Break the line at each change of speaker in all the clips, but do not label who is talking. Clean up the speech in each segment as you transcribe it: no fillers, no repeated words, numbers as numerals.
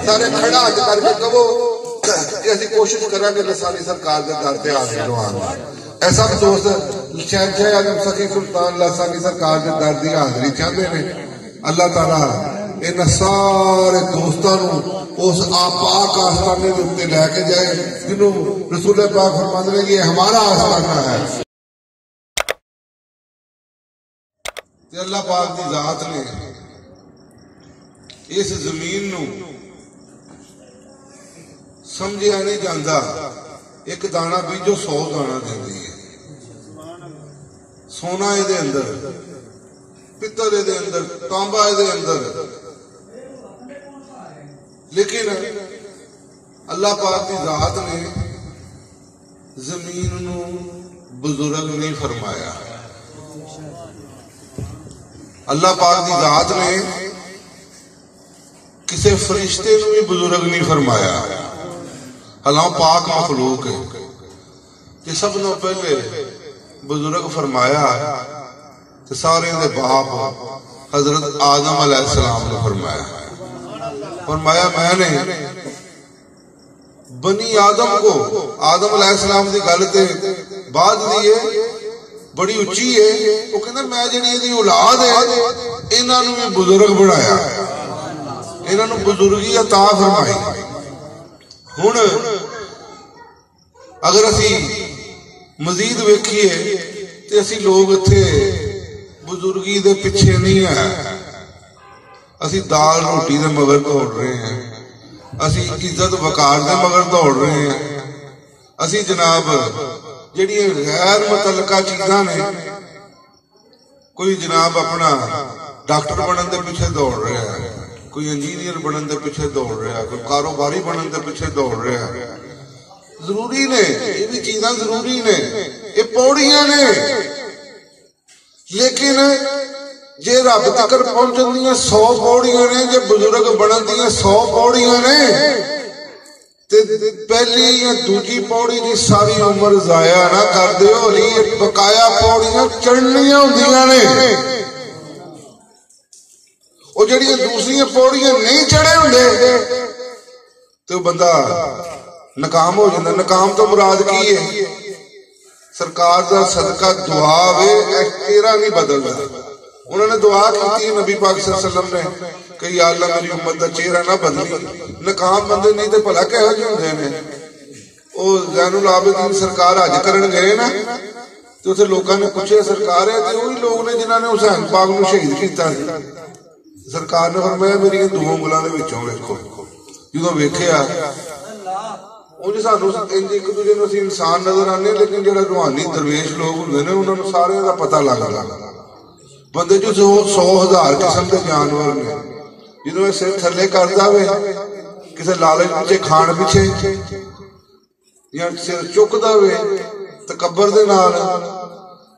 سارے کھڑا ہاتھ کر کے کہو کہ اسی کوشش کریں گے لسانی سرکار کے در تے حاضر ہوواں. اے سب دوست شہنشاہ عالم سخی سلطان لسانی سرکار کے در دی حاضری چاہتے ہیں. اللہ تعالیٰ ان سارے دوستاں اس آپاک آستانے کے اتنے لے کے جائے جنہوں رسول پاک فرماتے ہیں یہ ہمارا آستانہ ہے. تے اللہ پاک دی ذات نے اس زمین نو سمجھیا نہیں جاندا. ایک دانا بیجو 100 دانا دیندی ہے. سونا اے دے اندر، پتر اے دے اندر، تانبا اے دے اندر، لیکن اللہ پاک کی ذات نے زمین نو بزرگ نہیں فرمایا. اللہ پاک کی ذات نے کسی فرشتے نو بھی بزرگ نہیں فرمایا. اللہ پاک مخلوق ہے کہ سب نو پہلے بزرگ فرمایا تو سارے دے باپ حضرت آدم علیہ السلام نے فرمایا میں نے بنی آدم کو، آدم علیہ السلام دی گل تے بعد دی بڑی اچھی ہے، وہ کہنا میں جڑی دی اولاد ہے انہاں نو بھی بزرگ بنایا، انہاں نو بزرگی عطا فرمائی. ہن اگر اسی مزید ویکھیے تے اسی لوگ اتھے بزرگی دے پیچھے نہیں ہیں. اسی دال روٹی دے مگر دوڑ رہے ہیں، اسی عزت وقار دے مگر دوڑ رہے ہیں. اسی جناب جڑی غیر متعلقہ چیزاں نے، کوئی جناب اپنا ڈاکٹر بنن دے پیچھے دوڑ رہا ہے، کوئی انجینئر بنن دے پیچھے دوڑ رہا ہے، کوئی کاروباری بنن دے پیچھے دوڑ رہا ہے. ضروری نے یہ بھی چیزاں ضروری نے، یہ پوڑیاں نے، لیکن جے رب تک پہنچن دیاں 100 پوڑیاں نے، جے بزرگ بنن دیاں 100 پوڑیاں نے، تے پہلی یا دوجی پوڑی دی ساری عمر ضائع نہ کر دیو. یہ بقایا پوڑیاں چڑھنیاں ہوندیاں نے. وہ جڑی دوسری پوڑیاں نہیں چڑھے ہوندے تو بندہ ناکام ہو جاتا. ناکام تو مراد کی ہے؟ سرکار دا صدقہ دعا وے چہرہ نہیں بدلتا. انہوں نے دعا کی نبی پاک صلی اللہ علیہ وسلم نے کہ یا اللہ میری امت دا چہرہ نہ بدلی. ناکام بندے نہیں تے بھلا کہو جے ہوندے نے. او زین العابدین سرکار حج کرن گئے نا تے اوتھے لوکاں نے پوچھیا سرکار ہے تے وہی لوگ نے جنہاں نے حسین پاک نو شہید کیتا سی. سرکار نے فرمایا میری دو انگلاں دے وچوں ویکھو. جدوں ویکھیا انج سانو ایک دوجے نوں اسی انسان نظر آنے، لیکن جڑا روحانی درویش لوگ ہوندے نے انہاں نوں سارے دا پتہ لگدا. بندے جو 100,000 قسم کے جانور نے، جدوں سر تھلے کردا وے کسے لالچ پیچھے کھان پیچھے یا سر چکدا وے تکبر دے نال،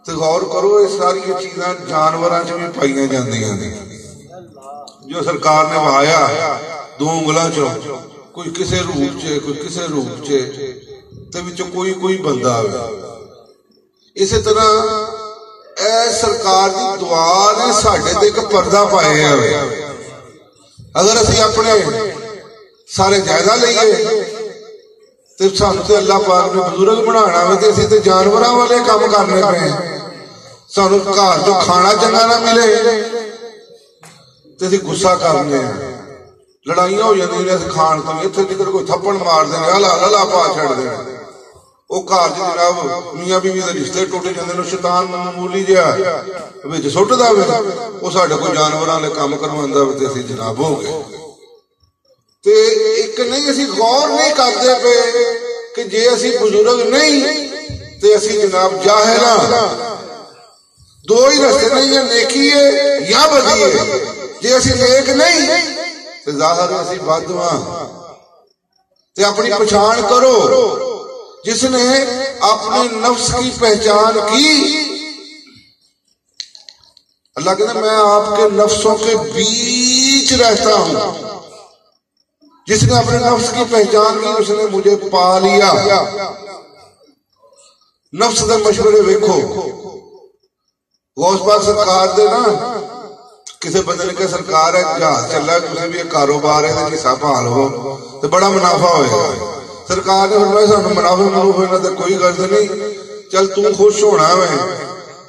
تے غور کرو یہ ساری چیزاں جانوراں وچ بھی پائیاں جاندیاں نے. جو سرکار نے وہایا 2 انگلاں چوں، کوئی کسے روپ چ کوئی کسے روپ چ تے وچ کوئی بندہ آوے. اسی طرح اے سرکار دی دعا نے ساڈے تے ایک پردہ پایا ہوئے. اگر اسی اپنے سارے جائزہ لئیے تے سانو تے اللہ پاک نے بزرگ بنانا ہوئے تے اسی تے جانوراں والے کام کرنے پے. سانو گھر جو کھانا چنگا نہ ملے تے اسی غصہ کرنے ہیں، لڑائیاں ہو جاندیاں نے کھان تو. اتنے جدھر کوئی تھپڑ مار دیں ہلا پا چھڑ دیں. وہ گھر جناب میاں بیوی دے رشتے ٹوٹ جاندے نے، شیطان معمولی جہا وچ سٹ دے وہ ساڈے کوئی جانوراں والے کام کرواندا تے اسی جناب ہو گئے. تے ایک نہیں اسی غور نہیں کرتے پے کہ جے اسی بزرگ نہیں تے اسی جناب جاہل ہاں. دو ہی رستے نہیں، یا نیکی ہے یا بدی ہے. جے اسی نیک نہیں تے ظاہر اسی بد ہاں. تے اپنی پہچان کرو. جس نے اپنے نفس کی پہچان کی، اللہ کہتا میں آپ کے نفسوں کے بیچ رہتا ہوں. جس نے اپنے نفس کی پہچان کی اس نے مجھے پا لیا. نفس دے مشورے ویکھو. غوث پاک سرکار دے نا کسی بندے نے کہا سرکار ہے جہاز چلا تھی بھی ایک کاروبار ہے حصہ پا لو تو بڑا منافع ہوئے گا. سرکار نے فرمایا سانو منافع تو کوئی غرض نہیں, چل تو خوش ہونا ہے.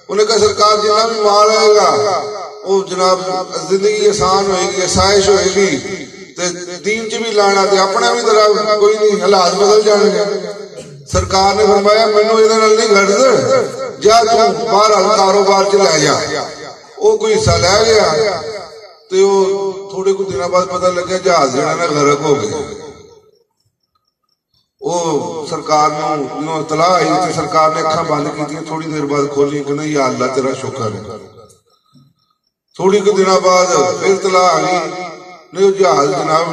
انہیں کہا سرکار جتنا بھی مال آئے گا وہ جناب زندگی آسان ہوئے گی, آسائش ہوئے گی, دین چ بھی لانا تے اپنا بھی ذرا کوئی نہیں حالات بدل جان گے. سرکار نے فرمایا مینوں یہ نہیں غرض, جا تو باہر کاروبار چ لے جا. وہ کوئی حصہ لے گیا تو تھوڑے کچھ دنوں بعد پتہ لگا جہاز جہاں نا غرق ہو گیا. وہ سرکار نو اطلاع آئی تو سرکار نے اکھاں بند کی, تھوڑی دیر بعد کھولی کہ یا اللہ تیرا شکر ہے. تھوڑی کچھ دنوں بعد پھر اطلاع آئی نہیں جہاز جناب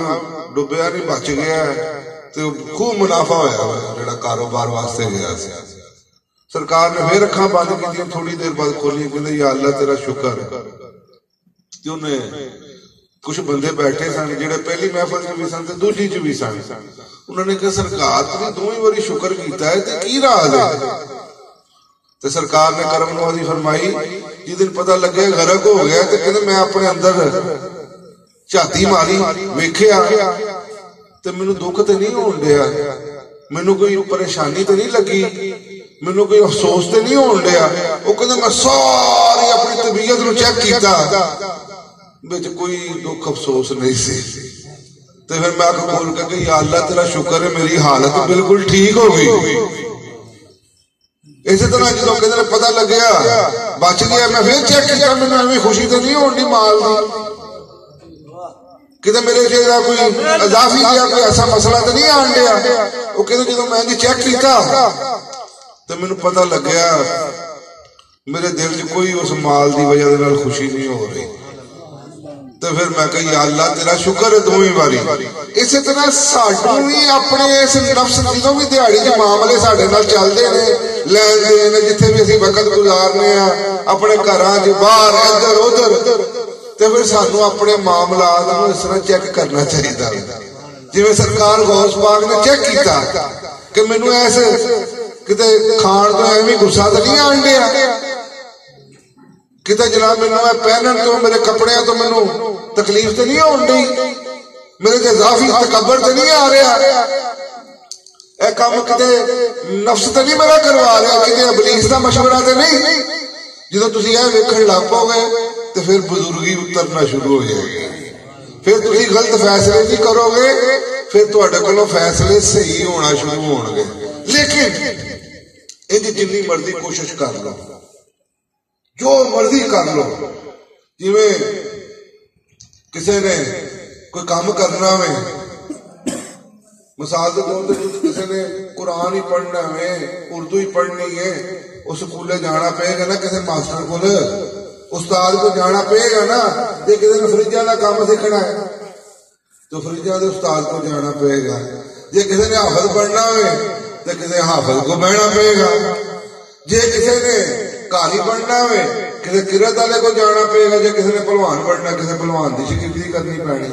ڈبیا نہیں, بچ گیا تو خوب منافع ہوا جڑا کاروبار واسطے گیا. سرکار نے پھر اکھاں بند کی, تھوڑی دیر بعد کھولی کہ یا اللہ تیرا شکر ہے. انہیں کچھ بندے بیٹھے سن جڑے پہلی محفل چ بھی سن تے دوسری چ بھی سن. انہوں نے کہا سرکار تھی دوئی باری شکر کیتا ہے تے کی راز ہے؟ تے سرکار نے کرم نوازی فرمائی جس دن پتہ لگے غرق ہو گیا تے کہتے میں اپنے اندر جھاتی ماری ویکھیا تے مینوں دکھ تے نہیں ہون دیا, مینوں کوئی پریشانی تے نہیں لگی, مینوں کوئی افسوس تے نہیں ہون دیا. وہ کہتے میں ساری اپنی طبیعت نو چیک کیتا بچ کوئی دکھ افسوس نہیں سی. تو پھر میں آپ کو بول کر کہ یا اللہ تیرا شکر ہے میری حالت بالکل ٹھیک ہو گئی. اسی طرح جدو کہتے پتہ لگیا بچ گیا, میں پھر چیک کیا مینوں ایویں خوشی تو نہیں ہونی مال دی, کہتے میرے چہرہ کوئی اضافی کیا کوئی ایسا مسئلہ تو نہیں آن دیا. وہ کہتے جدو میں چیک کیتا تو مینوں پتہ لگیا میرے دل چ کوئی اس مال دی وجہ دے خوشی نہیں ہو رہی. تو پھر میں کہا یا اللہ تیرا شکر ہے دوئی باری. اسی طرح ساڈوں بھی اپنے اس نفس جدوں بھی دیہڑی دے معاملے ساڈے نال چلدے نے, لین دین جتھے بھی اسی وقت گزارنے ہیں اپنے گھراں چ باہر ادھر ادھر, تے پھر سانوں اپنے معاملات نوں اس طرح چیک کرنا چاہیے جویں سرکار غوث پاک نے چیک کیتا کہ مینوں ایسے کتے کھان تو ایویں غصہ تو نہیں آن دیا, کتے جناب مینوں پہنن تو میرے کپڑے تو مینوں تکلیف تو نہیں ہون دی, میرے تے اضافی تکبر تو نہیں آ رہا, اے کام کتے نفس تو نہیں میرا کروا رہا, کتے ابلیس دا مشورہ تو نہیں. جدوں تسی اے ویکھن لگ پاؤ گے تو پھر بزرگی اترنا شروع ہو جائے گی, پھر تسی غلط فیصلے نہیں کرو گے, پھر تہاڈے کولوں فیصلے صحیح ہونا شروع ہون گے. لیکن یہ جنی مرضی کوشش کر لو, جو مرضی کر لو, جویں کسی نے کوئی کام کرنا میں مثال کے طور پر کسی نے قرآن ہی پڑھنا ہے اردو ہی پڑھنی ہے, اس سکولے جانا پے گا نا, کسی ماسٹر کو استاد کو جانا پے گا نا. جی کسی نے فریجاں کا کام سیکھنا ہے تو فریجاں کے استاد کو جانا پے گا. جی کسی نے حافظ پڑھنا ہے تو کسی حافظ کو بہنا پے گا. جی کسی نے کاری پڑھنا ہے کسی کرت والے کو جانا پے گا. جی کسی نے پہلوان پڑھنا کسی پہلوان کی شگردی کرنی پینی.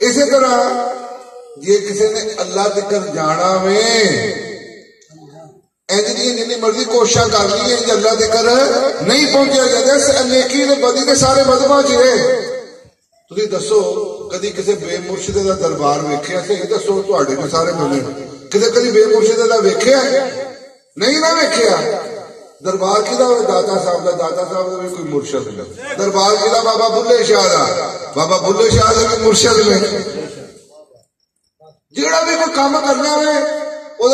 اسی طرح جی کسی نے اللہ ذکر جانا میں جنی مرضی کوشش کر لی ہے اللہ ذکر نہیں پہنچیا جاتا, نیکی نے بدی کے سارے بدما چرے. تھی دسو کدی کسی بے مرشد کا دربار ویکھیا؟ صحیح دسو تھوڑے کو سارے بنے کدی کدی بے مرشد کا ویکھیا نہیں نہ ویکھیا. دربار کدا داتا صاحب کا, داتا صاحب کا بھی کوئی مرشد نہیں. دربار کدا بابا بلے شاہ کا, بابا بلے شاہ کا بھی مرشد نہیں. جہاں بھی کوئی کام کرنا ہوئے وہ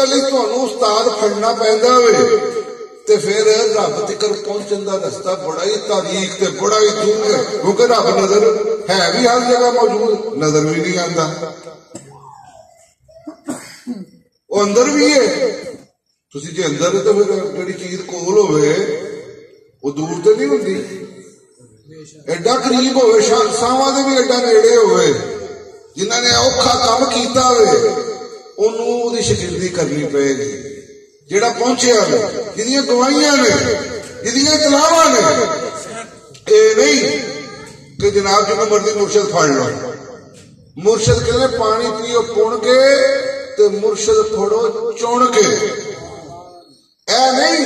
استاد پڑھنا پہنتا ہوئے تو پھر رب تک پہنچن کا رستہ بڑا ہی تاریخ تے بڑا ہی دور ہے, کیونکہ رب نظر ہے بھی ہر جگہ موجود, نظر بھی نہیں آتا, وہ اندر بھی ہے. تسی جی اندر تو پھر جڑی چیز کول ہوئے وہ دور تو نہیں ہوتی, ایڈا قریب ہوئے ساواں دے بھی ایڈا نیڑے ہوئے, جنہوں نے اوکھا کام کیتا ہوئے انہوں دی شگردی کرنی پئے گی. جڑا پہنچیا ہے جدیاں گواہیاں نے جدیاں اطلاعاں نے, اے نہیں کہ جناب جنہوں مرضی مرشد پھڑ لو. مرشد کہنے پانی پیو پون کے تے مرشد پھڑو چون کے. اے نہیں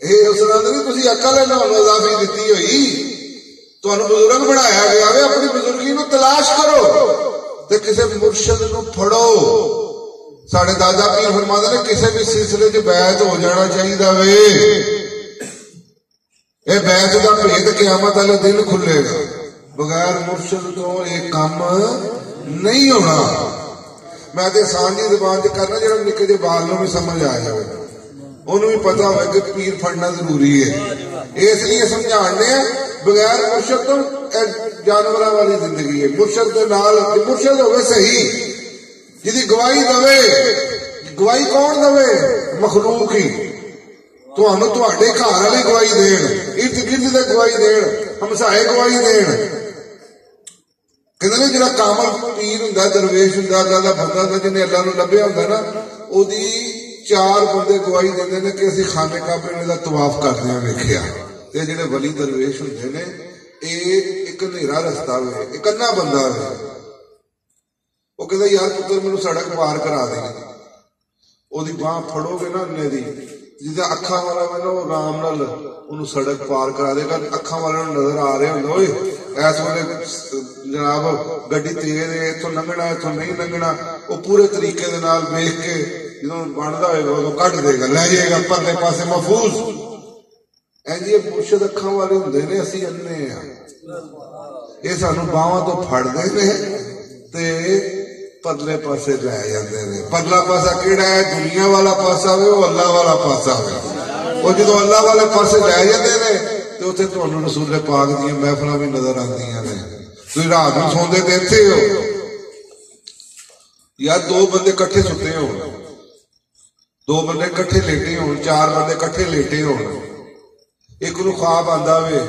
ਇਹ ਉਸ ਨਾਲ ਨਹੀਂ ਤੁਸੀਂ ਅਕਲ ਹੈ ਤੁਹਾਨੂੰ ਅਜ਼ਾਫੀ ਦਿੱਤੀ ਹੋਈ, ਤੁਹਾਨੂੰ ਬਜ਼ੁਰਗ ਬਣਾਇਆ ਗਿਆ ਵੇ। ਆਪਣੀ ਬਜ਼ੁਰਗੀ ਨੂੰ ਤਲਾਸ਼ ਕਰੋ ਤੇ ਕਿਸੇ ਮੁਰਸ਼ਿਦ ਨੂੰ ਫੜੋ। ਸਾਡੇ ਦਾਦਾ ਪੀਰ ਫਰਮਾਉਂਦੇ ਨੇ ਕਿਸੇ ਵੀ ਸਿਲਸਿਲੇ 'ਚ ਬੈਤ ਹੋ ਜਾਣਾ ਚਾਹੀਦਾ ਵੇ। ਇਹ ਬੈਤ ਦਾ ਭੇਦ ਕਿਆਮਤ ਵਾਲੇ ਦਿਨ ਖੁੱਲੇਗਾ। ਬਗੈਰ ਮੁਰਸ਼ਿਦ ਤੋਂ ਇਹ ਕੰਮ ਨਹੀਂ ਹੋਣਾ। ਮੈਂ ਤੇ ਆਸਾਨ ਜੀ ਜ਼ਬਾਨ 'ਚ ਕਰਨਾ ਜਿਹੜਾ ਨਿੱਕੇ ਜਿਹੇ ਬਾਲ ਨੂੰ ਵੀ ਸਮਝ ਆ ਜਾਵੇ, ਉਹਨੂੰ ਵੀ ਪਤਾ ਹੋਵੇ ਕਿ ਪੀਰ ਫੜਨਾ ਜ਼ਰੂਰੀ ਹੈ। ਇਸ ਲਈ ਸਮਝਾਉਂਦੇ ਆ ਬਗੈਰ ਮੁਰਸ਼ਿਦ ਤੋਂ ਜਾਨਵਰਾਂ ਵਾਲੀ ਜ਼ਿੰਦਗੀ ਹੈ। ਮੁਰਸ਼ਿਦ ਦੇ ਨਾਲ ਮੁਰਸ਼ਿਦ ਹੋਵੇ ਸਹੀ, ਜਿਹਦੀ ਗਵਾਹੀ ਦਵੇ। ਗਵਾਹੀ ਕੌਣ ਦਵੇ? ਮਖਲੂਕ ਹੀ। ਤੁਹਾਨੂੰ ਤੁਹਾਡੇ ਘਰ ਵਾਲੇ ਗਵਾਹੀ ਦੇਣ, ਇਰਦ ਗਿਰਦ ਦੇ ਗਵਾਹੀ ਦੇਣ, ਹਮਸਾਏ ਗਵਾਹੀ ਦੇਣ। ਕਹਿੰਦੇ ਨੇ ਜਿਹੜਾ ਕਾਮਲ ਪੀਰ ਹੁੰਦਾ, ਦਰਵੇਸ਼ ਹੁੰਦਾ, ਅੱਲਾ ਦਾ ਬੰਦਾ ਹੁੰਦਾ, ਜਿਹਨੇ ਅੱਲਾ ਨੂੰ ਲੱਭਿਆ ਹੁੰਦਾ ਨਾ, ਉਹਦੀ 4 ਬੰਦੇ ਗਵਾਹੀ ਦਿੰਦੇ ਨੇ ਕਿ ਅਸੀਂ ਖਾਨੇ ਕਾਬੇ ਦਾ ਤਵਾਫ ਕਰਦਿਆਂ ਵੇਖਿਆ। ਤੇ ਜਿਹੜੇ ਵਲੀ ਦਰਵੇਸ਼ ਹੁੰਦੇ ਨੇ ਇਹ ਇੱਕ ਹਨੇਰਾ ਰਸਤਾ ਵੇ, ਇੱਕ ਅੰਨਾ ਬੰਦਾ ਵੇ। ਉਹ ਕਹਿੰਦਾ ਯਾਰ ਪੁੱਤਰ ਮੈਨੂੰ ਸੜਕ ਪਾਰ ਕਰਾ ਦੇ। ਉਹਦੀ ਬਾਂਹ ਫੜੋਗੇ ਨਾ ਅੰਨੇ ਦੀ, ਜਿਹਦਾ ਅੱਖਾਂ ਵਾਲਾ ਮੈਨੂੰ ਆਰਾਮ ਨਾਲ ਉਹਨੂੰ ਸੜਕ ਪਾਰ ਕਰਾ ਦੇਗਾ। ਅੱਖਾਂ ਵਾਲਿਆਂ ਨੂੰ ਨਜ਼ਰ ਆ ਰਿਹਾ ਹੁੰਦਾ ਓਏ ਇਸ ਵੇਲੇ ਜਨਾਬ ਗੱਡੀ ਤੇਜ਼ ਹੈ, ਇੱਥੋਂ ਲੰਘਣਾ ਇੱਥੋਂ ਨਹੀਂ ਲੰਘਣਾ। ਉਹ ਪੂਰੇ ਤਰੀਕੇ ਦੇ ਨਾਲ ਵੇਖ ਕੇ ਜਦੋਂ ਬਣਦਾ ਹੋਏਗਾ ਉਦੋਂ ਕੱਢ ਦੇਗਾ, ਲੈ ਜਾਏਗਾ ਪਰਲੇ ਪਾਸੇ ਮਹਫੂਜ਼। ਇੰਝ ਇਹ ਮੁਰਸ਼ਿਦ ਅੱਖਾਂ ਵਾਲੇ ਹੁੰਦੇ ਨੇ, ਅਸੀਂ ਅੰਨੇ ਆ। ਇਹ ਸਾਨੂੰ ਬਾਹਾਂ ਤੋਂ ਫੜਦੇ ਨੇ ਤੇ ਪਰਲੇ ਪਾਸੇ ਲੈ ਜਾਂਦੇ ਨੇ। ਪਰਲਾ ਪਾਸਾ ਕਿਹੜਾ ਹੈ? ਦੁਨੀਆ ਵਾਲਾ ਪਾਸਾ ਵੇ, ਉਹ ਅੱਲਾ ਵਾਲਾ ਪਾਸਾ ਵੇ। ਉਹ ਜਦੋਂ ਅੱਲਾ ਵਾਲੇ ਪਾਸੇ ਲੈ ਜਾਂਦੇ ਨੇ ਤੇ ਉੱਥੇ ਤੁਹਾਨੂੰ ਰਸੂਲੇ ਪਾਕ ਦੀਆਂ ਮਹਿਫਲਾਂ ਵੀ ਨਜ਼ਰ ਆਉਂਦੀਆਂ ਨੇ। ਤੁਸੀਂ ਰਾਤ ਨੂੰ ਸੌਂਦੇ ਤੇ ਇੱਥੇ ਹੋ ਯਾਰ, 2 ਬੰਦੇ ਇਕੱਠੇ ਸੁੱਤੇ ਹੋਣ, 2 ਬੰਦੇ ਇਕੱਠੇ ਲੇਟੇ ਹੋਣ, 4 ਬੰਦੇ ਇਕੱਠੇ ਲੇਟੇ ਹੋਣ। ਇੱਕ ਨੂੰ ਖਾਬ ਆਂਦਾ ਵੇ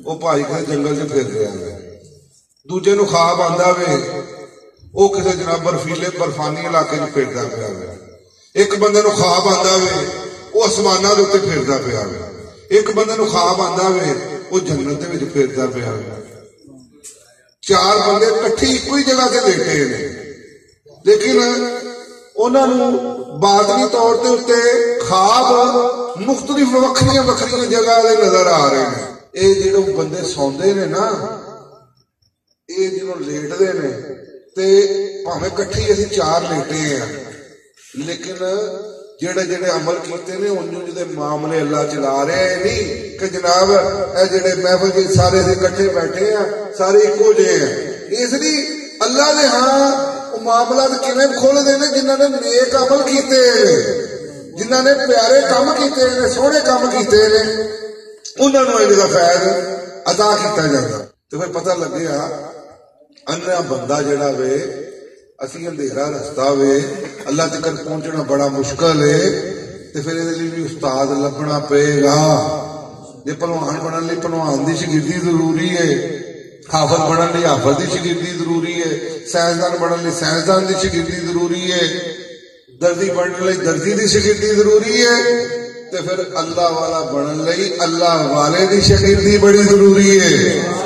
ਉਹ ਭਾਈ ਕਿਸੇ ਜੰਗਲ 'ਚ ਫਿਰ ਰਿਹਾ ਵੇ, ਦੂਜੇ ਨੂੰ ਖਾਬ ਆਂਦਾ ਵੇ ਉਹ ਕਿਸੇ ਜਨਾਬ ਬਰਫੀਲੇ ਬਰਫਾਨੀ ਇਲਾਕੇ 'ਚ ਫਿਰਦਾ ਪਿਆ ਵੇ। ਇੱਕ ਬੰਦੇ ਨੂੰ ਖਾਬ ਆਂਦਾ ਵੇ ਉਹ ਅਸਮਾਨਾਂ ਦੇ ਉੱਤੇ ਫਿਰਦਾ ਪਿਆ ਵੇ। ਇੱਕ ਬੰਦੇ ਨੂੰ ਖਾਬ ਆਂਦਾ ਵੇ ਉਹ ਜੰਨਤ ਦੇ ਵਿੱਚ ਫਿਰਦਾ ਪਿਆ ਵੇ। 4 ਬੰਦੇ ਇਕੱਠੇ ਇੱਕੋ ਹੀ ਜਗ੍ਹਾ ਤੇ ਲੇਟੇ ਨੇ, ਲੇਕਿਨ ਉਹਨਾਂ ਨੂੰ ਬਾਤਨੀ ਤੌਰ ਤੇ ਉੱਤੇ ਖਾਬ ਮੁਖਤਲਿਫ ਵੱਖਰੀਆਂ ਵੱਖਰੀਆਂ ਜਗ੍ਹਾ ਦੇ ਨਜ਼ਰ ਆ ਰਹੇ ਨੇ। ਇਹ ਜਿਹੜੇ ਬੰਦੇ ਸੌਂਦੇ ਨੇ ਨਾ, ਇਹ ਜਦੋਂ ਲੇਟਦੇ ਨੇ ਤੇ ਭਾਵੇਂ ਇਕੱਠੀ ਅਸੀਂ 4 ਲੇਟੇ ਆ, ਲੇਕਿਨ ਜਿਹੜੇ ਜਿਹੜੇ ਅਮਲ ਕੀਤੇ ਨੇ ਉਂਝ ਜਿਹਦੇ ਮਾਮਲੇ ਅੱਲਾ ਚਲਾ ਰਿਹਾ। ਇਹ ਨਹੀਂ ਕਿ ਜਨਾਬ ਇਹ ਜਿਹੜੇ ਮਹਿਫਲ ਦੇ ਸਾਰੇ ਅਸੀਂ ਇਕੱਠੇ ਬੈਠੇ ਆ ਸਾਰੇ ਇੱਕੋ ਜਿਹੇ ਆ। ਇਸ ਲਈ ਅੱਲਾ ਦੇ ਉਹ ਮਾਮਲਾ ਕਿਵੇਂ ਖੋਲਦੇ ਨੇ? ਜਿਨ੍ਹਾਂ ਨੇ ਨੇਕ ਅਮਲ ਕੀਤੇ ਨੇ, ਜਿਨ੍ਹਾਂ ਨੇ ਪਿਆਰੇ ਕੰਮ ਕੀਤੇ ਨੇ, ਸੋਹਣੇ ਕੰਮ ਕੀਤੇ ਨੇ, ਉਹਨਾਂ ਨੂੰ ਇਹਦਾ ਫੈਜ਼ ਅਦਾ ਕੀਤਾ ਜਾਂਦਾ। ਤੇ ਫਿਰ ਪਤਾ ਲੱਗਿਆ ਅੰਨਾ ਬੰਦਾ ਜਿਹੜਾ ਵੇ, ਅਸੀਂ ਅੰਧੇਰਾ ਰਸਤਾ ਵੇ, ਅੱਲਾ ਤੱਕ ਪਹੁੰਚਣਾ ਬੜਾ ਮੁਸ਼ਕਲ ਹੈ। ਤੇ ਫਿਰ ਇਹਦੇ ਲਈ ਵੀ ਉਸਤਾਦ ਲੱਭਣਾ ਪਏਗਾ। ਜੇ ਭਲਵਾਨ ਬਣਨ ਲਈ ਭਲਵਾਨ ਦੀ ਸ਼ਾਗਿਰਦੀ ਜ਼ਰੂਰੀ ਹੈ, ਹਾਫਜ਼ ਬਣਨ ਲਈ ਹਾਫਜ਼ ਦੀ ਸ਼ਾਗਿਰਦੀ ਜ਼ਰੂਰੀ ਹੈ, ਸਾਇੰਸਦਾਨ ਬਣਨ ਲਈ ਸਾਇੰਸਦਾਨ ਦੀ ਸ਼ਾਗਿਰਦੀ ਜ਼ਰੂਰੀ ਹੈ, ਦਰਜੀ ਬਣਨ ਲਈ ਦਰਜੀ ਦੀ ਸ਼ਾਗਿਰਦੀ ਜ਼ਰੂਰੀ ਹੈ। ਤੇ ਫਿਰ ਅੱਲਾ ਵਾਲਾ ਬਣਨ ਲਈ ਅੱਲਾ ਵਾਲੇ ਦੀ ਸ਼ਾਗਿਰਦੀ ਬੜੀ ਜ਼ਰੂਰੀ ਹੈ।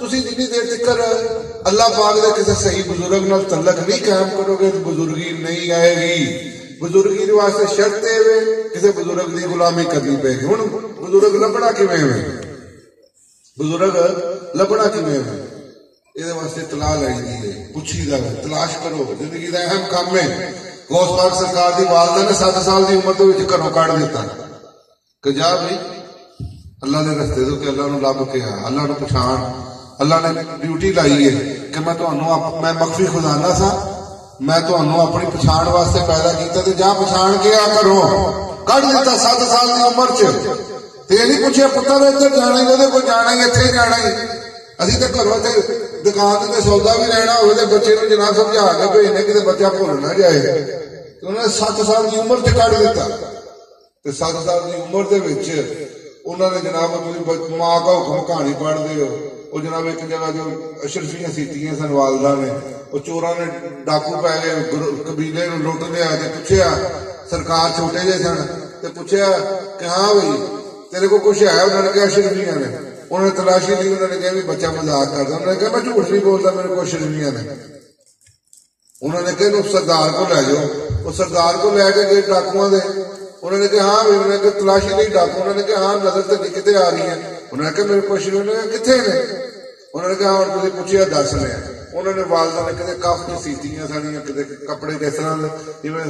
ਤੁਸੀਂ ਜਿੰਨੀ ਦੇਰ ਤੱਕ ਅੱਲਾਹ ਪਾਕ ਦੇ ਕਿਸੇ ਸਹੀ ਬਜ਼ੁਰਗ ਨਾਲ ਤਲਕ ਨਹੀਂ ਕਾਇਮ ਕਰੋਗੇ ਤਾਂ ਬਜ਼ੁਰਗੀ ਨਹੀਂ ਆਏਗੀ। ਬਜ਼ੁਰਗੀ ਦੇ ਵਾਸਤੇ ਸ਼ਰਤ ਇਹ ਵੇ ਕਿਸੇ ਬਜ਼ੁਰਗ ਦੀ ਗੁਲਾਮੀ ਕਰਨੀ ਪਏਗੀ। ਹੁਣ ਬਜ਼ੁਰਗ ਲੱਭਣਾ ਕਿਵੇਂ ਵੇ, ਬਜ਼ੁਰਗ ਲੱਭਣਾ ਕਿਵੇਂ ਵੇ, ਇਹਦੇ ਵਾਸਤੇ ਤਲਾਹ ਲਈਦੀ ਹੈ, ਪੁੱਛੀਦਾ ਵੇ, ਤਲਾਸ਼ ਕਰੋ। ਜ਼ਿੰਦਗੀ ਦਾ ਅਹਿਮ ਕੰਮ ਹੈ। ਗੌਸ ਪਾਕ ਸਰਕਾਰ ਦੀ ਵਾਲਦਾ ਨੇ 7 ਸਾਲ ਦੀ ਉਮਰ ਦੇ ਵਿੱਚ ਘਰੋਂ ਕੱਢ ਦਿੱਤਾ ਕਿ ਜਾ ਬਈ ਅੱਲਾ ਦੇ ਰਸਤੇ ਤੋਂ, ਕਿ ਅੱਲਾ ਨੂੰ ਲੱਭ ਕੇ ਆ, ਅੱਲਾ ਨੂੰ ਪਛਾਣ। ਅੱਲਾ ਨੇ ਡਿਊਟੀ ਲਾਈ ਹੈ ਕਿ ਮੈਂ ਤੁਹਾਨੂੰ, ਮੈਂ ਮਖਫੀ ਖਜ਼ਾਨਾ ਸਾਂ, ਮੈਂ ਤੁਹਾਨੂੰ ਆਪਣੀ ਪਛਾਣ ਵਾਸਤੇ ਪੈਦਾ ਕੀਤਾ ਤੇ ਜਾ ਪਛਾਣ ਕੇ ਆ ਘਰੋਂ ਕੱਢ ਦਿੱਤਾ 7 ਸਾਲ ਦੀ ਉਮਰ ਚ। ਤੇ ਇਹ ਨਹੀਂ ਪੁੱਛਿਆ ਪੁੱਤਰ ਇੱਧਰ ਜਾਣਾ ਹੀ, ਉਹਦੇ ਕੋਲ ਜਾਣਾ ਹੀ, ਇੱਥੇ ਜਾਣਾ ਹੀ। ਅਸੀਂ ਤਾਂ ਘਰੋਂ ਤੇ ਦੁਕਾਨ ਤੇ ਸੌਦਾ ਵੀ ਲੈਣਾ ਹੋਵੇ ਤੇ ਬੱਚੇ ਨੂੰ ਜਨਾਬ ਸਮਝਾ ਕੇ ਭੇਜਨੇ ਕਿਤੇ ਬੱਚਾ ਭੁੱਲ ਨਾ ਜਾਏ। ਤੇ ਉਹਨਾਂ ਨੇ 7 ਸਾਲ ਦੀ ਉਮਰ ਚ ਕੱਢ ਦਿੱਤਾ। ਤੇ 7 ਸਾਲ ਦੀ ਉਮਰ ਦੇ ਵਿੱਚ ਉਹਨਾਂ ਨੇ ਜਨਾਬ ਤੁਸੀਂ ਮਾਂ ਦਾ ਹੁਕਮ ਕਹਾਣੀ ਪੜ੍ਹਦੇ ਹੋ, ਉਹ ਜਨਾਬ ਇੱਕ ਜਗ੍ਹਾ ਜੋ ਅਸ਼ਰਫੀਆਂ ਸੀਤੀਆਂ ਸਨ ਵਾਲਦਾ ਨੇ, ਉਹ ਚੋਰਾਂ ਨੇ ਡਾਕੂ ਪੈ ਗਏ, ਕਬੀਲੇ ਨੂੰ ਲੁੱਟ ਲਿਆ ਤੇ ਪੁੱਛਿਆ, ਸਰਕਾਰ ਛੋਟੇ ਜਿਹੇ ਸਨ ਤੇ ਪੁੱਛਿਆ ਕਿ ਹਾਂ ਬਈ ਤੇਰੇ ਕੋਲ ਕੁਛ ਹੈ? ਉਹਨਾਂ ਨੇ ਕਿਹਾ ਅਸ਼ਰਫੀਆਂ ਨੇ। ਉਹਨਾਂ ਨੇ ਤਲਾਸ਼ੀ ਲਈ, ਉਹਨਾਂ ਨੇ ਕਿਹਾ ਵੀ ਬੱਚਾ ਮਜ਼ਾਕ ਕਰਦਾ। ਉਹਨਾਂ ਨੇ ਕਿਹਾ ਮੈਂ ਝੂਠ ਨਹੀਂ ਬੋਲਦਾ, ਮੇਰੇ ਕੋਲ ਅਸ਼ਰਫੀਆਂ ਨੇ। ਉਹਨਾਂ ਨੇ ਕਿਹਾ ਸਰਦਾਰ ਕੋਲ ਲੈ ਜਾਓ। ਉਹ ਸਰਦਾਰ ਕੋਲ ਲੈ ਕੇ ਗਏ ਡਾਕੂਆਂ ਦੇ। ਉਹਨਾਂ ਨੇ ਕਿਹਾ ਹਾਂ ਵੀ, ਉਹਨਾਂ ਨੇ ਕਿਹਾ ਤਲਾਸ਼ੀ ਲਈ ਡਾਕੂ। ਉਹਨਾਂ ਨੇ ਕਿਹਾ ਹਾਂ ਨਜ਼ਰ ਤੇ ਨਹੀਂ ਕਿਤੇ ਆ ਰਹੀ ਹੈ। ਉਹਨਾਂ ਨੇ ਕਿਹਾ ਮੇਰੇ ਕੋਲ ਅਸ਼ਰਫੀਆਂ ਕਿੱਥੇ ਨੇ? ਉਹਨਾਂ ਨੇ ਕਿਹਾ ਹੁਣ ਤੁਸੀਂ ਪੁੱਛਿਆ ਦੱਸ ਲਿਆ। ਉਹਨਾਂ ਨੇ ਵਾਲਦਾ ਨੇ ਕਿਤੇ ਕੱਫ ਚ ਸੀਤੀਆਂ ਸਾਡੀਆਂ, ਕਿਤੇ ਕੱਪੜੇ ਕਿਸ ਤਰ੍ਹਾਂ ਜਿਵੇਂ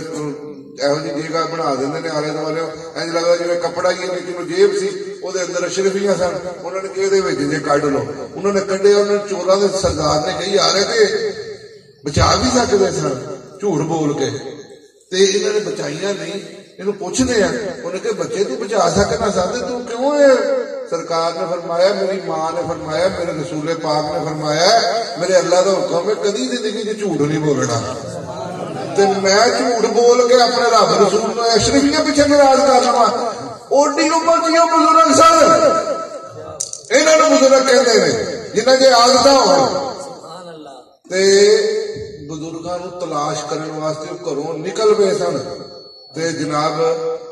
ਇਹੋ ਜਿਹੀ ਜਗ੍ਹਾ ਬਣਾ ਦਿੰਦੇ ਨੇ ਆਲੇ ਦੁਆਲੇ, ਇੰਝ ਲੱਗਦਾ ਜਿਵੇਂ ਕੱਪੜਾ ਹੀ ਲੇਕਿਨ ਜੇਬ ਸੀ ਉਹਦੇ ਅੰਦਰ ਅਸ਼ਰਫੀਆਂ ਸਨ। ਉਹਨਾਂ ਨੇ ਕਿਹਾ ਇਹਦੇ ਵਿੱਚ ਜੇ ਕੱਢ ਲਓ। ਉਹਨਾਂ ਨੇ ਕੱਢਿਆ। ਉਹਨਾਂ ਨੇ ਚੋਰਾਂ ਦੇ ਸਰਦਾਰ ਨੇ ਕਹੀ ਯਾਰ ਤੇ ਬਚਾ ਵੀ ਸਕਦੇ ਸਨ ਝੂਠ ਬੋਲ ਕੇ, ਤੇ ਇਹਨਾਂ ਨੇ ਬਚਾਈਆਂ ਨਹੀਂ। ਇਹਨੂੰ ਪੁੱਛਦੇ ਆ, ਉਹਨੇ ਕਿਹਾ ਬੱਚੇ ਤੂੰ ਬਚਾ ਸਕਣਾ ਸਾਦੇ, ਤੂੰ ਕਿਉਂ ਇਹ? ਸਰਕਾਰ ਨੇ ਫਰਮਾਇਆ, ਮੇਰੀ ਮਾਂ ਨੇ ਫਰਮਾਇਆ, ਮੇਰੇ ਰਸੂਲੇ ਪਾਕ ਨੇ ਫਰਮਾਇਆ, ਮੇਰੇ ਅੱਲਾ ਦਾ ਹੁਕਮ ਹੈ ਕਦੀ ਜ਼ਿੰਦਗੀ 'ਚ ਝੂਠ ਨਹੀਂ ਬੋਲਣਾ। ਤੇ ਮੈਂ ਝੂਠ ਬੋਲ ਕੇ ਆਪਣੇ ਰੱਬ ਰਸੂਲ ਨੂੰ ਅਸ਼ਰਫੀਆਂ ਪਿੱਛੇ ਨਾਰਾਜ਼ ਕਰ ਲਵਾਂ? ਓਡੀ ਉਮਰ ਦੀਆਂ ਬਜ਼ੁਰਗ ਸਨ, ਇਹਨਾਂ ਨੂੰ ਬਜ਼ੁਰਗ ਕਹਿੰਦੇ ਨੇ ਜਿਨ੍ਹਾਂ ਦੇ ਆਦਤਾਂ ਹੋਣ। ਤੇ ਬਜ਼ੁਰਗਾਂ ਨੂੰ ਤਲਾਸ਼ ਕਰਨ ਵਾਸਤੇ ਉਹ ਘਰੋਂ ਨਿਕਲ ਪਏ ਸਨ। ਤੇ ਜਨਾਬ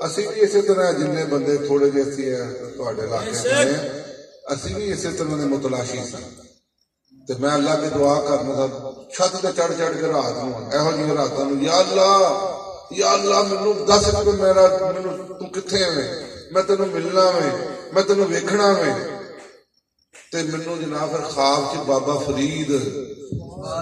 ਅਸੀਂ ਵੀ ਇਸੇ ਤਰ੍ਹਾਂ, ਜਿੰਨੇ ਬੰਦੇ ਥੋੜੇ ਜਿਹੇ ਅਸੀਂ ਤੁਹਾਡੇ ਇਲਾਕੇ ਦੇ, ਅਸੀਂ ਵੀ ਇਸੇ ਤਰ੍ਹਾਂ ਦੇ ਮੁਤਲਾਸ਼ੀ ਸਾਂ। ਤੇ ਮੈਂ ਅੱਲਾ ਦੀ ਦੁਆ ਕਰਨਾ ਦਾ ਛੱਤ ਤੇ ਚੜ ਚੜ ਕੇ ਰਾਤ ਨੂੰ, ਇਹੋ ਜਿਹੀ ਰਾਤਾਂ ਨੂੰ, ਯਾ ਅੱਲਾ ਮੈਨੂੰ ਦੱਸ ਕਿ ਮੈਨੂੰ ਤੂੰ ਕਿੱਥੇ ਐਵੇਂ, ਮੈਂ ਤੈਨੂੰ ਮਿਲਣਾ ਵੇ, ਮੈਂ ਤੈਨੂੰ ਵੇਖਣਾ ਵੇ। ਤੇ ਮੈਨੂੰ ਜਨਾਬ ਫਿਰ ਖਾਬ ਚ ਬਾਬਾ ਫਰੀਦ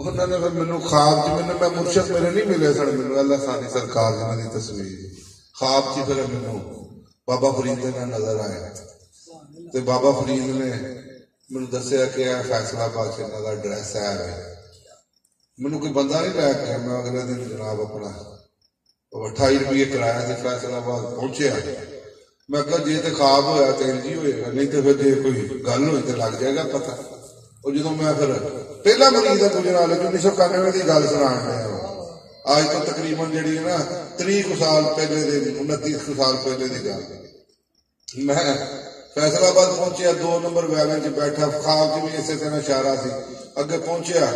ਉਹਨਾਂ ਨੇ ਫਿਰ ਮੈਨੂੰ ਖਾਬ ਚ, ਮੈਂ ਮੁਰਸ਼ਦ ਮੇਰੇ ਨਹੀਂ ਮਿਲੇ ਸਨ, ਮੈਨੂੰ ਅੱਲਾ ਸਾਨੀ ਸਰਕਾਰ ਇਹਨਾਂ ਦੀ ਤਸਵੀਰ ਖਾਬ ਚ ਫਿਰ ਮੈਨੂੰ ਬਾਬਾ ਫਰੀਦ ਦੇ ਨਾਲ ਨਜ਼ਰ ਆਇਆ। ਤੇ ਬਾਬਾ ਫਰੀਦ ਨੇ ਮੈਨੂੰ ਦੱਸਿਆ ਕਿ ਇਹ ਫੈਸਲਾਬਾਦ ਚ ਇਹਨਾਂ ਦਾ ਐਡਰੈਸ ਹੈ। ਮੈਨੂੰ ਕੋਈ ਬੰਦਾ ਨਹੀਂ ਲੈ ਕੇ, ਮੈਂ ਅਗਲੇ ਦਿਨ ਜਨਾਬ ਆਪਣਾ 28 ਰੁਪਏ ਕਿਰਾਇਆ ਸੀ, ਫੈਸਲਾਬਾਦ ਪਹੁੰਚਿਆ। ਮੈਂ ਕਿਹਾ ਜੇ ਤੇ ਖਾਬ ਹੋਇਆ ਤੇ ਇੰਝ ਹੀ ਹੋਏਗਾ, ਨਹੀਂ ਤੇ ਫਿਰ ਜੇ ਕੋਈ ਗੱਲ ਹੋਈ ਤੇ ਲੱਗ ਜਾਏਗਾ ਪਤਾ। ਉਹ ਜਦੋਂ ਮੈਂ ਫਿਰ ਪਹਿਲਾ ਮਰੀਜ਼ ਦਾ ਗੁਜਰਾਲ 1991 ਦੀ ਗੱਲ ਸੁਣਾਉਣ ਡਿਆ, ਅੱਜ ਤੋਂ ਤਕਰੀਬਨ ਜਿਹੜੀ ਹੈ ਨਾ 30 ਸਾਲ ਪਹਿਲੇ ਦੇ, 29 ਸਾਲ ਪਹਿਲੇ ਦੀ ਗੱਲ। ਮੈਂ ਫੈਸਲਾਬਾਦ ਪਹੁੰਚਿਆ, 2 ਨੰਬਰ ਵੈਗਨ ਚ ਬੈਠਾ, ਖਾਬ ਚ ਵੀ ਇਸੇ ਤਰ੍ਹਾਂ ਇਸ਼ਾਰਾ ਸੀ। ਅੱਗੇ ਪਹੁੰਚਿਆ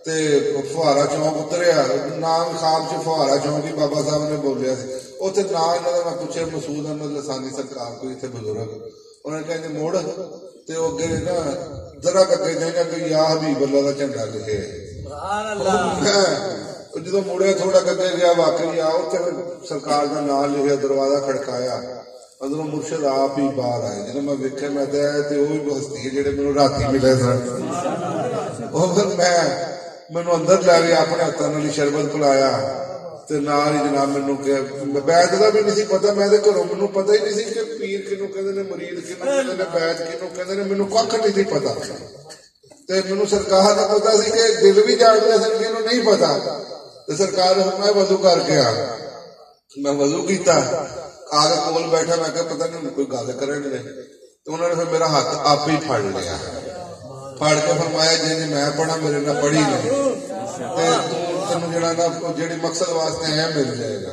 ਤੇ ਫੁਹਾਰਾ ਚੌਂਕ ਉਤਰਿਆ, ਨਾਮ ਖਾਬ ਚ ਫੁਹਾਰਾ ਚੌਂਕ ਹੀ ਬਾਬਾ ਸਾਹਿਬ ਨੇ ਬੋਲਿਆ ਸੀ। ਉੱਥੇ ਨਾਂ ਇਹਨਾਂ ਦਾ ਮੈਂ ਪੁੱਛਿਆ, ਮਸੂਦ ਅਹਿਮਦ ਲਸਾਨੀ ਸਰਕਾਰ ਕੋਈ ਇੱਥੇ ਬਜ਼ੁਰਗ। ਉਹਨਾਂ ਕਹਿੰਦੇ ਮੋੜ, ਤੇ ਉਹ ਅੱਗੇ ਨਾ ਜ਼ਰਾ ਅੱਗੇ ਜਾਏਗਾ ਕਿ ਯਾ ਹਬੀਬ ਅੱਲਾ ਦਾ ਝੰਡਾ ਲਿਖਿਆ। ਜਦੋਂ ਮੁੜਿਆ ਥੋੜਾ ਅੱਗੇ ਗਿਆ, ਵਾਕਈ ਆ ਉੱਥੇ ਸਰਕਾਰ ਦਾ ਨਾਮ ਲਿਖਿਆ, ਦਰਵਾਜ਼ਾ ਖੜਕਾਇਆ, ਅੰਦਰੋਂ ਮੁਰਸ਼ਦ ਆਪ ਹੀ ਬਾਹਰ ਆਏ। ਜਦੋਂ ਮੈਂ ਵੇਖਿਆ ਮੈਂ ਤੇ ਉਹ ਵੀ ਹਸਤੀ ਜਿਹੜੇ ਮੈਨੂੰ ਰਾਤੀ ਮਿਲੇ ਸਨ। ਉਹ ਫਿਰ ਮੈਨੂੰ ਅੰਦਰ ਲੈ ਕੇ ਆਪਣੇ ਹੱਥਾਂ ਨਾਲ ਹੀ ਸ਼ਰਬਤ ਪਿਲਾਇਆ ਤੇ ਨਾਲ ਹੀ ਜਨਾਬ ਮੈਨੂੰ ਕਿਹਾ, ਬੈਦ ਦਾ ਵੀ ਨਹੀਂ ਸੀ ਪਤਾ, ਮੈਂ ਤੇ ਘਰੋਂ ਮੈਨੂੰ ਪਤਾ ਹੀ ਨਹੀਂ ਸੀ ਕਿ ਪੀਰ ਕਿਹਨੂੰ ਕਹਿੰਦੇ ਨੇ, ਮੁਰੀਦ ਕਿਹਨੂੰ ਕਹਿੰਦੇ ਨੇ, ਬੈਦ ਕਿਹਨੂੰ ਕਹਿੰਦੇ ਨੇ, ਮੈਨੂੰ ਕੱਖ ਨਹੀਂ ਸੀ ਪਤਾ। ਤੇ ਮੈਨੂੰ ਸਰਕਾਰ ਦਾ ਪਤਾ ਸੀ ਕਿ ਦਿਲ ਵੀ ਜਾਣਦੇ ਸਨ ਕਿ ਇਹਨੂੰ ਨਹੀਂ ਪਤਾ। ਤੇ ਸਰਕਾਰ ਨੂੰ ਮੈਂ ਵਜ਼ੂ ਕਰਕੇ ਆ, ਮੈਂ ਵਜ਼ੂ ਕੀਤਾ, ਆ ਕੇ ਕੋਲ ਬੈਠਾ, ਮੈਂ ਕਿਹਾ ਪਤਾ ਨਹੀਂ ਕੋਈ ਗੱਲ ਕਰਨਗੇ। ਤੇ ਉਹਨਾਂ ਨੇ ਫਿਰ ਮੇਰਾ ਹੱਥ ਆਪ ਹੀ ਫੜ ਲਿਆ, ਫੜ ਕੇ ਫਰਮਾਇਆ ਜੇ ਮੈਂ ਪੜ੍ਹਾ ਮੇਰੇ ਨਾਲ ਪੜ੍ਹੀ ਨਹੀਂ ਤੇ ਤੈਨੂੰ ਜਿਹੜਾ ਨਾ ਜਿਹੜੀ ਮਕਸਦ ਵਾਸਤੇ ਆਇਆ ਮਿਲ ਜਾਏਗਾ।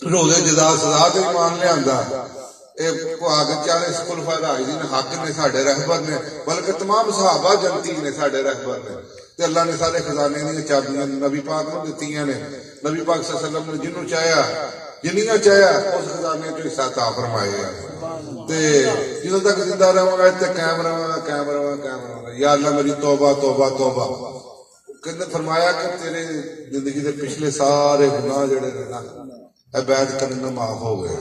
روزے جزا سزا تے ایمان لیا چارے خلفائے راشدین حق نے ساڈے رہبر نے بلکہ تمام صحابہ جنتی نے ساڈے رہبر نے تے اللہ نے سارے خزانے دی چابیاں نبی پاک نو دتیاں نے نبی پاک صلی اللہ علیہ وسلم نے جنوں چاہیا جنیاں چاہیا اس خزانے چ حصہ عطا فرمائے تے جدوں تک زندہ رہاں گا تے قائم رہاں یا اللہ میری توبہ توبہ توبہ کہندے فرمایا کہ تیرے زندگی دے پچھلے سارے گناہ جڑے نے نا عبادت کرنا معاف ہو گئے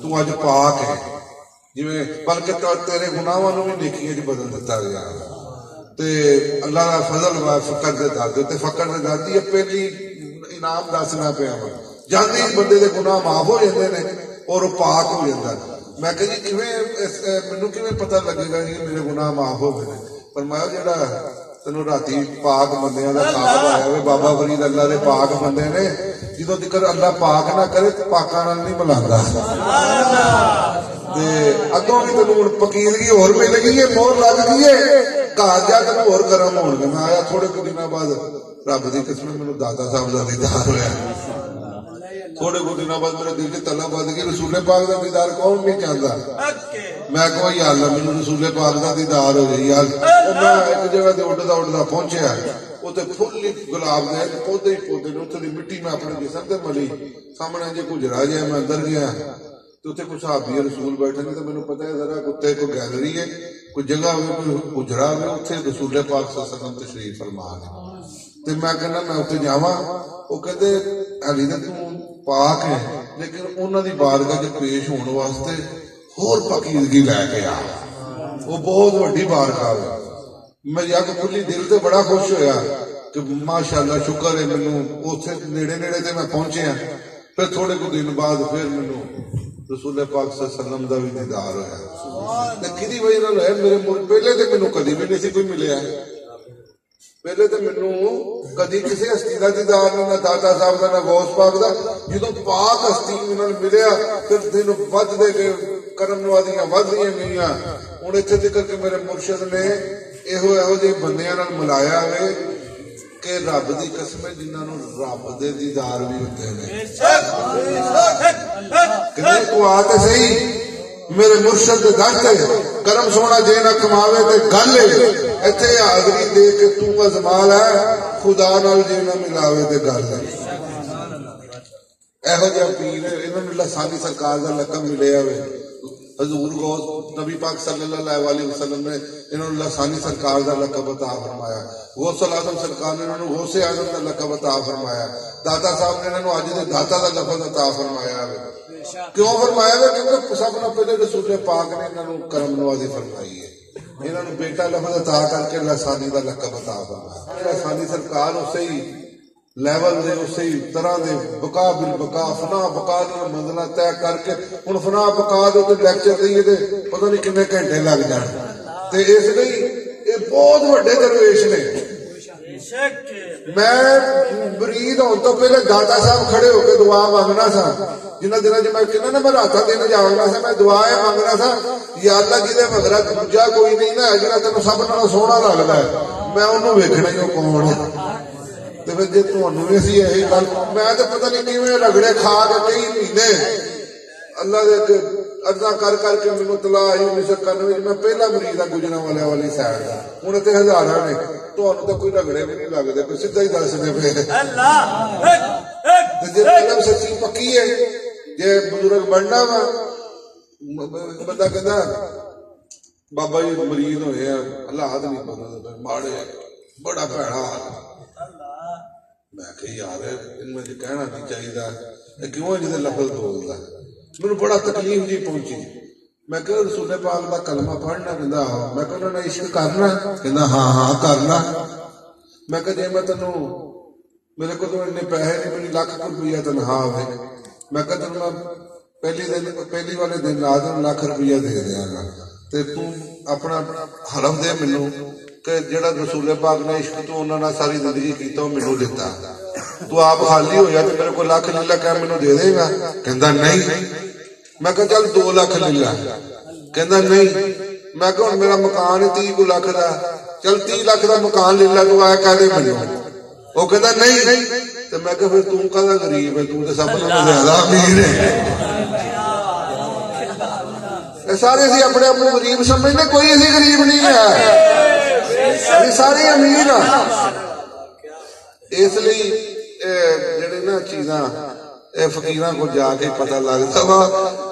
تو اج پاک ہے جویں بلکہ تیرے گناہاں نوں بھی نیکیاں وچ بدل دتا گیا تے اللہ دا فضل و فقر دے دادے تے فقر دے دادی پہلی انعام دسنا پیا جاندی بندے دے گناہ معاف ہو جاندے نے اور وہ پاک ہو جاندا میں کہ جی کیویں مینوں کیویں پتہ لگے گا کہ میرے گناہ معاف ہو گئے فرمایا جڑا تینوں راتی پاک بندیاں دا خواب آیا ہوئے بابا فرید اللہ دے پاک بندے نے جدوں تک اللہ پاک نہ کرے تے پاکاں نال نہیں ملاندا تے اگوں بھی تینوں پکیدگی ہور مل گئی ہے مہر لگ گئی ہے گھر جا کے ہور گرم ہون گے میں آیا تھوڑے کچھ دنوں بعد رب دی قسم مینوں دادا صاحب دا دیدار ہویا تھوڑے کچھ دنوں بعد میرے دل چ طلب بد گئی رسول پاک دا دیدار کون نہیں چاہتا میں کہو یا اللہ مینوں رسول پاک دا دیدار ہو جائے یار میں ایک جگہ تے اڈدا پہنچیا اتنے پھل گلاب دے پودے ہی پودے نے اتنے دی مٹی میں اپنے جسم تے ملی سامنے جے کچھ رہ جائے میں اندر گیا تو اتنے کچھ صحابی رسول بیٹھے نے تو مینوں پتہ ہے ذرا کتے کوئی گیلری ہے کوئی جگہ ہوئے کوئی اجڑا ہوئے اتنے رسول پاک صلی اللہ علیہ وسلم تشریف فرما ہے تے میں کہنا میں اتنے جاواں وہ کہتے علی تے تو پاک ہے لیکن انہاں دی بارگاہ وچ پیش ہون واسطے ہور پاکیزگی لے کے آ وہ بہت وڈی بارگاہ ہے میری اگ کھلی دل تے بڑا خوش ہویا کہ ماشاءاللہ شکر ہے مینوں اوتھے نیڑے نیڑے تے میں پہنچیا پھر تھوڑے کچھ دن بعد پھر مینوں رسول پاک صلی اللہ علیہ وسلم دا بھی دیدار ہویا تے کدی وجہ نال ہے میرے پہلے تے مینوں کدی بھی نہیں سی کوئی ملیا پہلے تے مینوں کدی کسی ہستی دا دیدار نہیں نہ دادا صاحب دا نہ غوث پاک دا جدوں پاک ہستی نال ملیا پھر دن وددے گئے کرم نوازیاں وددیاں گئیاں ہن اتھے تک کہ میرے مرشد نے یہو جے بندیاں نال ملایا ہوئے کہ رب دی قسم ہے جنہاں نوں رب دے دیدار بھی ہوندے نے کہ تو آ تے صحیح میرے مرشد دے در تے کرم سونا جے نہ کماوے تے گل ہے ایتھے حاضری دے کے تو ازمال ہے خدا نال جے نہ ملاوے تے گل ہے ایہو جہا پیر ہے انہاں نوں لسانی سرکار دا لقب ملیا ہوئے حضور غوث نبی پاک صلی اللہ علیہ وسلم نے انہوں نے لسانی سرکار دا لقب عطا فرمایا غوث الاعظم سرکار نے انہوں نے غوث اعظم دا لقب عطا فرمایا داتا صاحب نے انہوں نے اج دے داتا دا لقب عطا فرمایا کیوں فرمایا ہے کیونکہ سب نے پہلے رسول پاک نے انہوں نے کرم نوازی فرمائی ہے انہوں نے بیٹا لفظ عطا کر کے لسانی دا لقب عطا فرمایا لسانی سرکار اسے ہی لیول دے اسی طرح دے بقا بالبقا فنا بقا دی منزلہ طے کر کے ہن فنا بقا دے تے لیکچر دئیے تے پتہ نہیں کنے گھنٹے لگ جان تے اس لیے اے بہت بڑے درویش نے میں مرید ہون تو پہلے داتا صاحب کھڑے ہو کے دعا مانگنا سا جنہ دنوں میں کہنا نا میں راتاں دن جاگنا سا میں دعائیں مانگنا سا یا اللہ جی دے مگرا دوجا کوئی نہیں نا جڑا تینوں سب نالوں سوہنا لگدا ہے میں انہوں ویکھنا ہی کون ہے تے پھر جے تانوں وی اسی یہی گل میں تے پتہ نہیں کیویں رگڑے کھا کے کئی مہینے اللہ دے ارزاں کر کر کے مینوں اطلاع آئی 1991 میں پہلا مریض ہاں گجرانوالے والی سائڈ دا ہن تے ہزاراں نے تانوں تے کوئی رگڑے بھی نہیں لگدے کوئی سیدھا ہی دس دے پے اللہ تے جے علم سچی پکی ہے جے بزرگ بننا وا بندہ کہندا بابا جی مریض ہوئے ہیں حالات نہیں پتہ ماڑے بڑا بھڑا میں کہ یار ان میں کہنا نہیں چاہیے کیوں جی لفظ بولتا میرے بڑا تکلیف جی پہنچی میں کہ رسول پاک کا کلمہ پڑھنا کہندا میں کہ انہوں نے عشق کرنا کہندا ہاں ہاں کرنا میں کہ جے میں تینوں میرے کو تو اتنے پیسے نہیں میری لاکھ روپیہ تنخواہ ہوئے میں کہ تینوں میں پہلی والے دن آ جاؤں لاکھ روپیہ دے دیا گا تے تو اپنا حلف دے مینوں کہ جڑا رسول پاک نے عشق تو انہوں نے ساری زندگی کیتا وہ مینوں دیتا تو آپ خالی ہو جائے تو میرے کو لاکھ لے لا کہ مینوں دے دے گا کہندا نہیں میں کہا چل 2 لاکھ لے لا کہندا نہیں میں کہا میرا مکان 30 لاکھ دا چل 30 لاکھ دا مکان لے لا تو آیا کہہ دے مینوں وہ کہندا نہیں تو میں کہ پھر تم کہاں غریب ہے، تم تو سب نالوں زیادہ امیر ہے۔ سارے اسی اپنے آپ کو غریب سمجھنے، کوئی اسی غریب نہیں ہے، سارے امیر ہیں۔ اس لیے جڑے نا چیزاں فقیراں کو جا کے پتہ لگتا وا،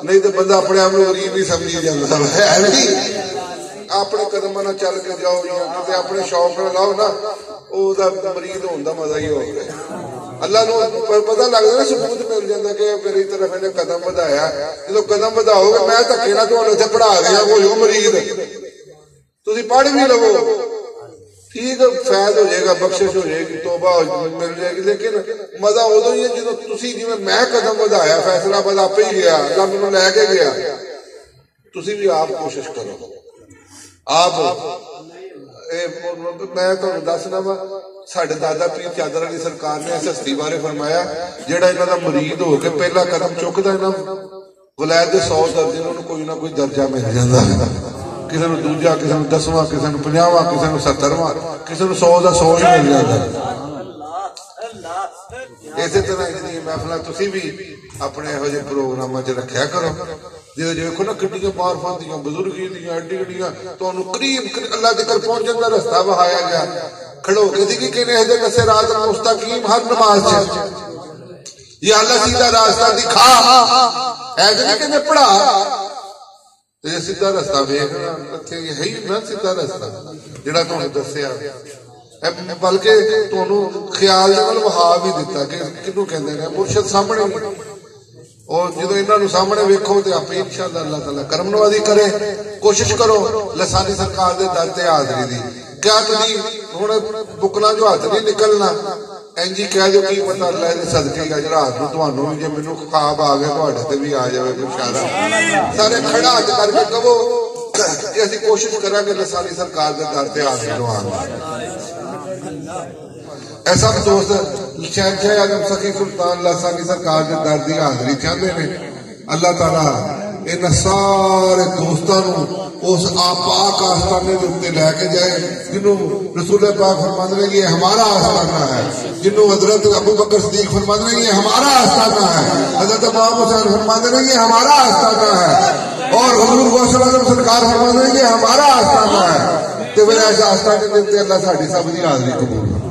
نہیں تو بندہ اپنے آپ کو غریب ہی سمجھی جاتا ہے۔ اپنے قدم نہ چل کے جاؤ یا اپنے شوق نہ لاؤ نا، وہ مرید ہونے کا مزہ ہی ہو گیا۔ اللہ نو پتہ لگتا نا، ثبوت مل جاتا کہ میری طرف انہیں قدم بدایا، جب قدم بداؤ گے میں دھکے نہ تمہیں اتنے پڑھا گیا وہ مرید، تھی پڑھ بھی لو ٹھیک، فیض ہو جائے گا، بخشش ہو جائے گی، توبہ مل جائے گی، لیکن مزہ ادو ہی ہے جب تھی جی میں قدم بدایا، فیصلہ بد آپ ہی گیا، اللہ مجھے لے کے گیا، تھی بھی آپ کوشش کرو۔ آپ میں تمہیں دسنا وا، ساڈے دادا پیر چادر علی سرکار نے اس ہستی بارے فرمایا جہاں انہوں کا مرید ہو کے پہلا قدم چکتا ہے نا، ولایت دے 100 درجے انہوں کوئی نہ کوئی درجہ مل جاتا ہے، کسی نے دوجا، کسی نے 10واں، کسی نے 50واں، کسی نے 70واں، کسی نے 100 کا 100 ہی مل جاتا ہے۔ اسی طرح یہ محفل تھی بھی اپنے یہو جہے پروگرام چ رکھیا کرو، جی دیکھو نا کڈیاں معرفت دیاں بزرگی دیاں ایڈیاں تمہیں قریب اللہ تک پہنچنے کا رستہ بہایا گیا، کھڑو کے دی کہ نے دسے رات مستقیم ہر نماز سے یہ اللہ سیدھا راستہ دکھا، ایسے نہیں کہ پڑھا تو یہ سیدھا رستہ ویکھنا ہے ہی نہ سیدھا رستہ جڑا تمہیں دسیا، بلکہ تمہیں خیال وہا بھی دیتا کہ کنوں کہندے نے مرشد سامنے، اور جدو انہوں سامنے ویکھو تو آپ انشاءاللہ اللہ تعالیٰ کرم نوازی کرے۔ کوشش کرو لسانی سرکار دے در تے حاضری دی، کیا تھی ہوں بکنا جو ہاتھ نہیں نکلنا، این جی کہہ دو کی پتہ اللہ دے صدقے اجر ہاتھ تمہوں بھی، جی مینوں خواب آ گیا تواڈے تے بھی آ جائے اشارہ، سارے کھڑا ہاتھ کر کے کہو کہ اسی کوشش کریں گے لسانی سرکار دے در تے حاضر ہوواں۔ ایسا دوست شہنشاہ اعظم سخی سلطان لسانی سرکار دے در دی حاضری چاہتے ہیں، اللہ تعالیٰ ان سارے دوستوں اس پاک آستانے کے اتنے لے کے جائے جنہوں رسول پاک فرماتے ہیں یہ ہمارا آستانہ ہے، جنہوں حضرت ابو بکر صدیق فرماتے ہیں یہ ہمارا آستانہ ہے، حضرت امام حسین فرماتے ہیں یہ ہمارا آستانہ ہے، اور حضور غوث اعظم سرکار فرماتے ہیں یہ ہمارا آستانہ ہے۔ تو پھر ایسا آستانے کے اتنے اللہ ساڈی سب دی حاضری قبول